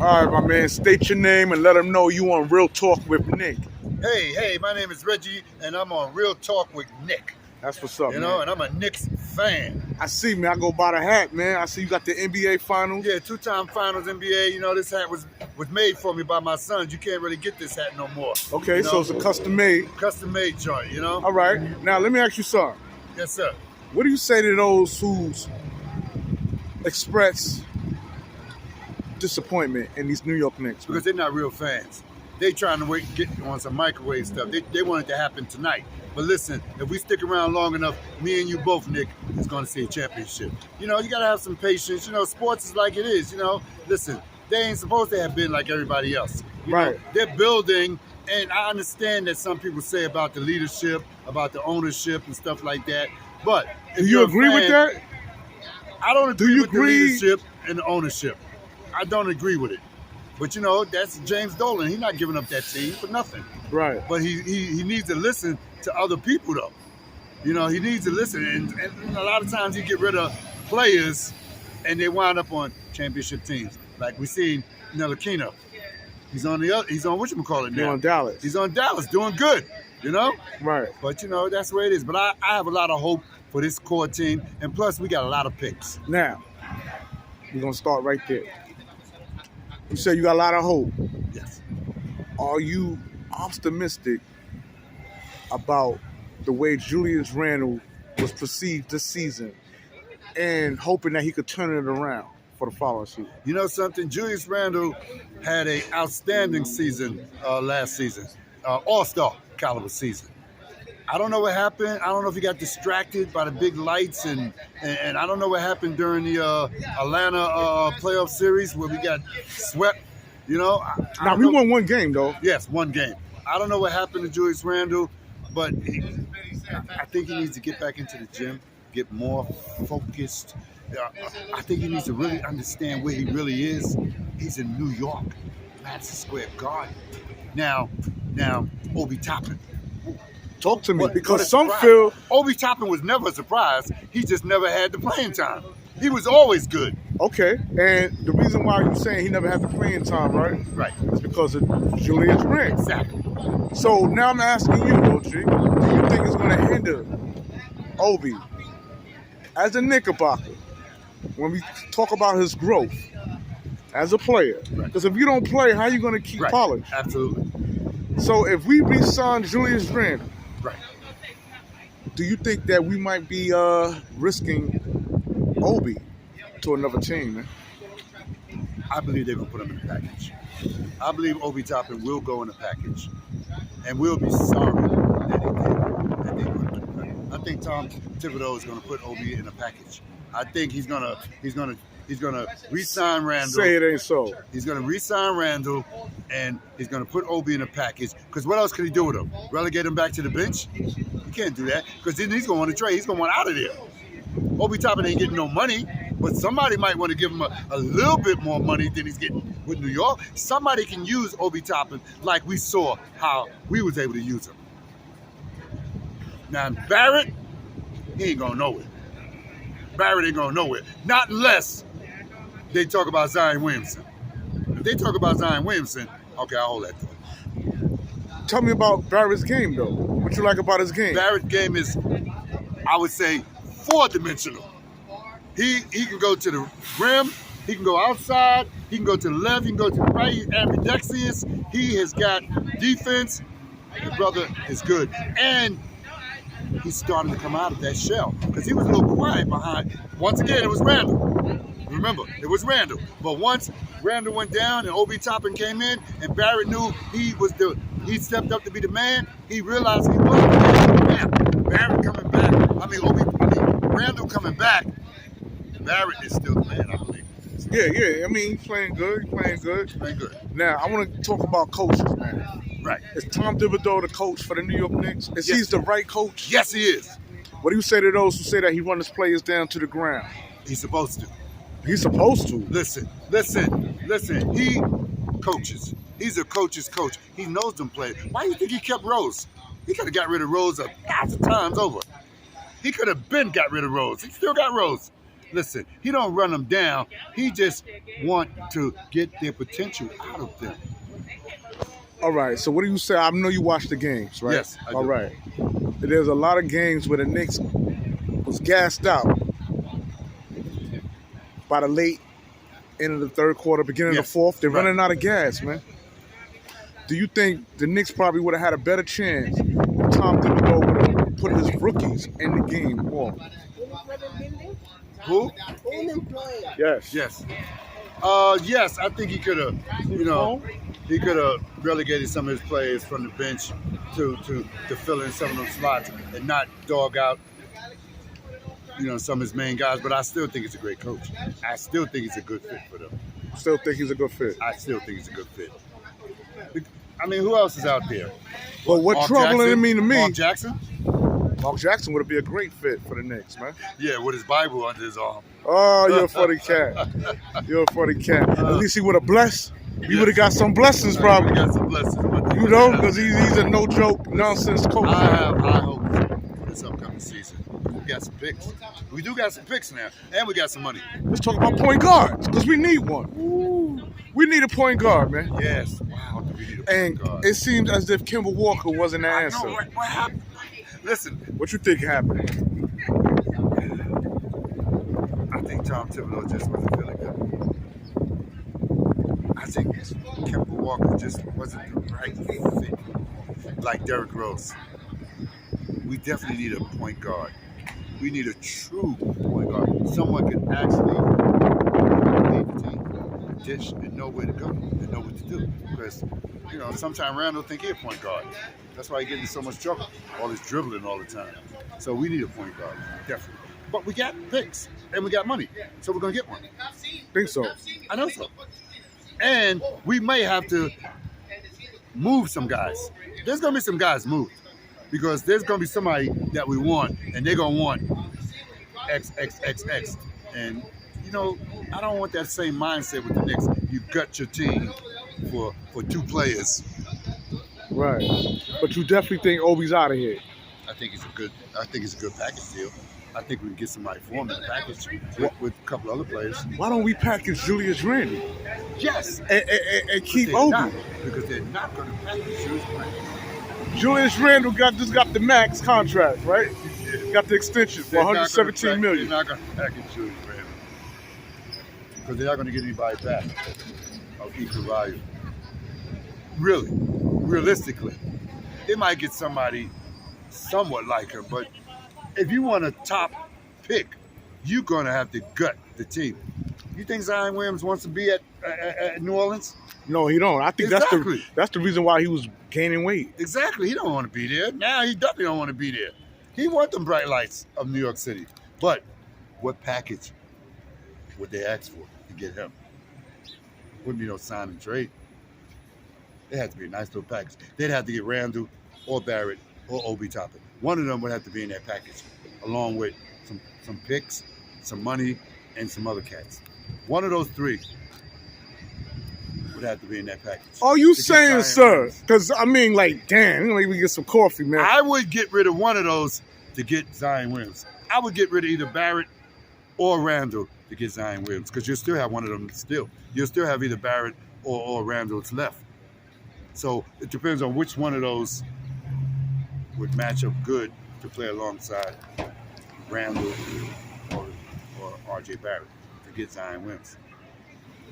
All right, my man, state your name and let them know you on Real Talk with Nick. Hey, my name is Reggie, and I'm on Real Talk with Nick. That's what's up, You man. know, and I'm a Knicks fan. I see, man. I go by the hat, man. I see you got the NBA Finals. Yeah, two-time Finals NBA. You know, this hat was made for me by my sons. You can't really get this hat no more. Okay, you so know? it's a custom-made. Custom-made joint, you know? All right. Now, let me ask you something. Yes, sir. What do you say to those who express disappointment in these New York Knicks? Because they're not real fans. They trying to get on some microwave stuff. They want it to happen tonight. But listen, if we stick around long enough, me and you both, Nick, is going to see a championship. You know, you got to have some patience. You know, sports is like it is. You know, listen, they ain't supposed to have been like everybody else. You know, they're building, and I understand that some people say about the leadership, about the ownership and stuff like that. But do you agree with that? I don't agree with the leadership and the ownership. I don't agree with it. But, you know, that's James Dolan. He's not giving up that team for nothing. Right. But he needs to listen to other people, though. You know, he needs to listen. And a lot of times he get rid of players and they wind up on championship teams. Like we seen Ntilikina. He's on whatchamacallit now. He's on Dallas. He's on Dallas, doing good, you know? Right. But, you know, that's the way it is. But I have a lot of hope for this core team. And plus, we got a lot of picks. Now, we're going to start right there. You said you got a lot of hope. Yes. Are you optimistic about the way Julius Randle was perceived this season and hoping that he could turn it around for the following season? You know something? Julius Randle had an outstanding season last season, all-star caliber season. I don't know what happened. I don't know if he got distracted by the big lights, and I don't know what happened during the Atlanta playoff series where we got swept. You know, now we won one game though. Yes, one game. I don't know what happened to Julius Randle, but I think he needs to get back into the gym, get more focused. I think he needs to really understand where he really is. He's in New York, Madison Square Garden. Now, Obi Toppin. Talk to me, because some feel Obi Toppin was never a surprise. He just never had the playing time. He was always good. Okay, and the reason why you're saying he never had the playing time, right? Right. Is because of Julius Randle. Exactly. So now I'm asking you, OG, do you think it's going to hinder Obi as a Knickerbocker when we talk about his growth as a player? Because if you don't play, how are you going to keep polish? Absolutely. So if we re-sign Julius Randle, right, do you think that we might be risking Obi to another team, man? I believe they're going to put him in the package. I believe Obi Toppin will go in the package, and we'll be sorry that they put. I think Tom Thibodeau is going to put Obi in a package. I think he's going to re-sign Randle. Say it ain't so. He's going to re-sign Randle, and he's going to put Obi in a package. Because what else could he do with him? Relegate him back to the bench? He can't do that, because then he's going to want to trade. He's going to want out of there. Obi Toppin ain't getting no money, but somebody might want to give him a little bit more money than he's getting with New York. Somebody can use Obi Toppin like we saw how we was able to use him. Now, Barrett, he ain't going nowhere. Barrett ain't going nowhere. Not unless they talk about Zion Williamson. If they talk about Zion Williamson, okay, I'll hold that thought. Tell me about Barrett's game, though. What you like about his game? Barrett's game is, I would say, four-dimensional. He can go to the rim, he can go outside, he can go to the left, he can go to the right. He's ambidextrous. He has got defense. The brother is good. And he's starting to come out of that shell, because he was a little quiet behind. Once again, it was Randle. Remember, it was Randle. But once Randle went down and Obi Toppin came in, and Barrett knew he stepped up to be the man, he realized he was the man. Barrett coming back. Randle coming back. Barrett is still the man, I believe. Yeah. I mean, he's playing good. Now, I want to talk about coaches, man. Right. Is Tom Thibodeau the coach for the New York Knicks? Is he the right coach? Yes, he is. What do you say to those who say that he runs his players down to the ground? He's supposed to. He's supposed to. Listen. He coaches. He's a coach's coach. He knows them players. Why do you think he kept Rose? He could have got rid of Rose 1,000 times over. He could have got rid of Rose. He still got Rose. Listen, he don't run them down. He just want to get their potential out of them. All right. So what do you say? I know you watch the games, right? Yes, I do. All right. There's a lot of games where the Knicks was gassed out by the late end of the third quarter, beginning of the fourth. They're running out of gas, man. Do you think the Knicks probably would have had a better chance if Tom Thibodeau would have put his rookies in the game more? Who? Yes. Yes. Yes, I think he could have, he could have relegated some of his players from the bench to fill in some of those slots and not dog out, some of his main guys. But I still think he's a great coach. I still think he's a good fit for them. Still think he's a good fit? I still think he's a good fit. I mean, who else is out there? Well, what trouble it mean to me? Mark Jackson? Mark Jackson would be a great fit for the Knicks, man. Yeah, with his Bible under his arm. Oh, you're a funny cat. You're a funny cat. At least he would have blessed. He would have got some blessings, probably. Got some blessings. Because he's a no-joke, nonsense coach. I hope for this upcoming season. We got some picks. We do got some picks now, and we got some money. Let's talk about point guards, because we need one. Ooh. We need a point guard, man. Yes. Wow, do we need a point guard? It seems as if Kemba Walker wasn't the answer. I know, what happened? Listen. What you think happened? I think Tom Thibodeau just wasn't feeling good. I think Kemba Walker just wasn't the right fit, like Derrick Rose. We definitely need a point guard. We need a true point guard. Someone can actually lead the team, dish, and know where to go, and know what to do. Because, sometimes Randle think he's a point guard. That's why he gets in so much trouble. All this dribbling all the time. So we need a point guard, definitely. But we got picks, and we got money. So we're going to get one. Think so. I know so. And we may have to move some guys. There's going to be some guys moved. Because there's going to be somebody that we want, and they're going to want X. And, I don't want that same mindset with the Knicks. You gut your team for two players. Right. But you definitely think Obi's out of here. I think it's a good package deal. I think we can get somebody for him in the package with a couple other players. Why don't we package Julius Randle? Yes. And keep Obi. Because they're not going to package Julius Randle. Julius Randle just got the max contract, right? Yeah. Got the extension for $117 million. They're not going to package Julius Randle. Because they're not going to get anybody back of equal value. Really, realistically, they might get somebody somewhat like him, but if you want a top pick, you're going to have to gut the team. You think Zion Williams wants to be at New Orleans? No, he don't. I think that's the reason why he was gaining weight. Exactly. He don't want to be there. Now he definitely don't want to be there. He wants them bright lights of New York City. But what package would they ask for to get him? Wouldn't be no sign and trade. It had to be a nice little package. They'd have to get Randle or Barrett or Obi Toppin. One of them would have to be in that package, along with some picks, some money, and some other cats. One of those three would have to be in that package. Are you saying, sir? Because, damn, we get some coffee, man. I would get rid of one of those to get Zion Williams. I would get rid of either Barrett or Randle to get Zion Williams, because you'll still have one of them still. You'll still have either Barrett or Randle's left. So it depends on which one of those would match up good to play alongside Randle or R.J. Barrett to get Zion Williams.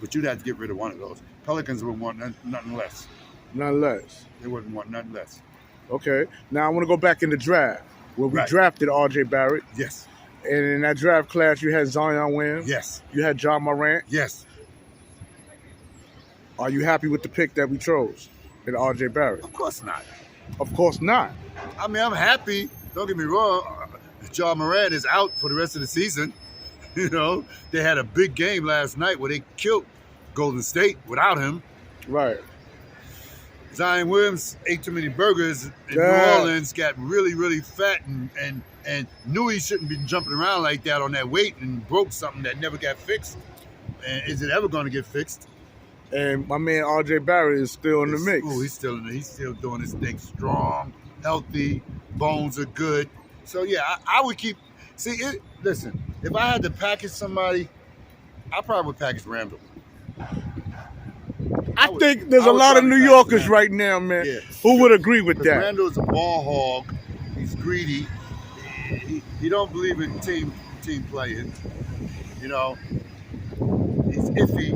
But you'd have to get rid of one of those. Pelicans would want nothing less. None less. They wouldn't want nothing less. Okay. Now I want to go back in the draft where we drafted R.J. Barrett. Yes. And in that draft class, you had Zion Williams. Yes. You had John Morant. Yes. Are you happy with the pick that we chose in R.J. Barrett? Of course not. Of course not. I mean, I'm happy. Don't get me wrong. John Morant is out for the rest of the season. They had a big game last night where they killed Golden State without him. Right. Zion Williams ate too many burgers in New Orleans, got really, really fat and knew he shouldn't be jumping around like that on that weight and broke something that never got fixed. And is it ever going to get fixed? And my man R.J. Barrett is still in the mix. Oh, he's still doing his thing strong, healthy, bones are good. So, yeah, I would keep – listen, If I had to package somebody, I probably would package Randle. I think there's a lot of New Yorkers right now, man, who would agree with that. Randle is a ball hog. He's greedy. He don't believe in team playing. You know, he's iffy.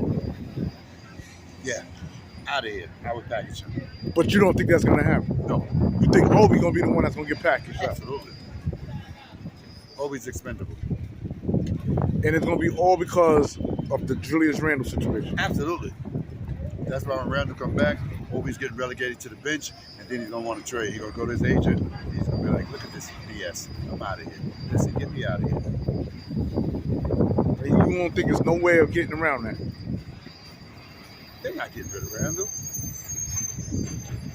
Yeah, out of here. I would package him. But you don't think that's gonna happen? No. You think Obi gonna be the one that's gonna get packaged? Absolutely. Obi's expendable. And it's gonna be all because of the Julius Randle situation. Absolutely. That's why when Randle come back, Obi's getting relegated to the bench, and then he's gonna want to trade. He's gonna go to his agent. He's gonna be like, "Look at this BS. I'm out of here. Listen, get me out of here." And you won't think there's no way of getting around that. They're not getting rid of Randle.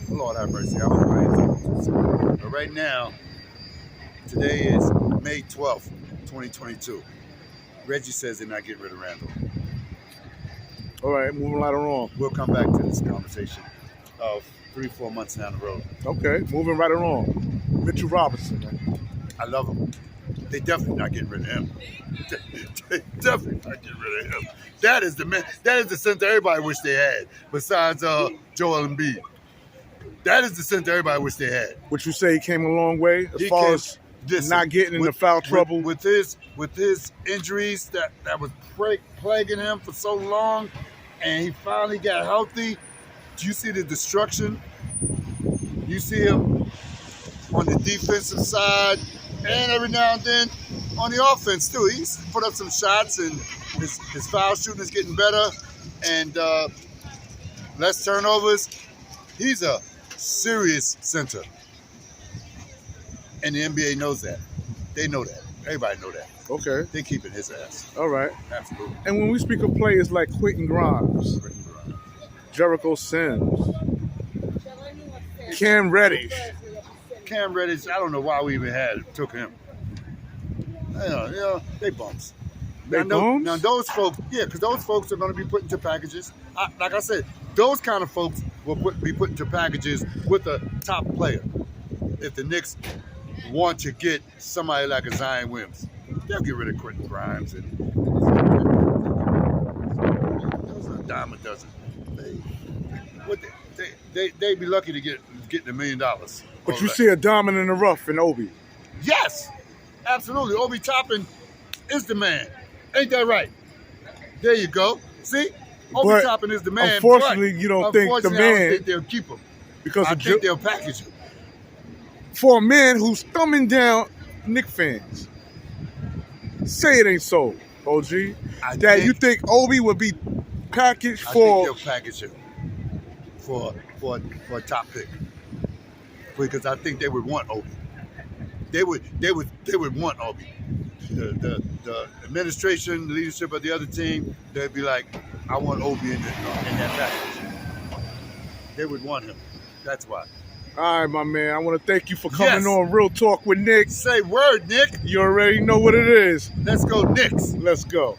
Lord have mercy. I was right. But right now, today is May 12th, 2022. Reggie says they're not getting rid of Randle. All right, moving right along. We'll come back to this conversation of 3-4 months down the road. Okay, moving right along. Mitchell Robinson, man. I love him. They definitely not getting rid of him. They definitely not getting rid of him. That is the man. That is the center everybody wish they had. Besides Joel Embiid, that is the center everybody wish they had. Would you say he came a long way as far as not getting into foul trouble? With his injuries that was plaguing him for so long, and he finally got healthy. Do you see the destruction? You see him on the defensive side, and every now and then on the offense too. He's put up some shots, and his foul shooting is getting better, and less turnovers. He's a serious center, and the NBA knows that. They know that. Everybody know that. Okay. They keeping his ass. All right. Absolutely. And when we speak of players like Quentin Grimes, Jericho Sims, Cam Reddish. Cam Reddish, I don't know why we even took him. They bumps. Now those folks, because those folks are going to be put into packages. Like I said, those kind of folks will be put into packages with a top player. If the Knicks want to get somebody like a Zion Williams, they'll get rid of Quentin Grimes and a dime a dozen. They'd be lucky to get $1 million. But you see a diamond in the rough in Obi. Yes, absolutely. Obi Toppin is the man. Ain't that right? There you go. See? Obi Toppin is the man. Unfortunately, you don't think the man. I don't think they'll keep him. Because I think they'll package him. For a man who's thumbing down Knicks fans. Say it ain't so, OG. You think Obi would be packaged for? I think they'll package him for a top pick. Because I think they would want Obi. They would want Obi. The administration, the leadership of the other team, they'd be like, I want Obi in that package. They would want him. That's why. All right, my man. I want to thank you for coming on Real Talk with Nick. Say word, Nick. You already know what it is. Let's go, Knicks. Let's go.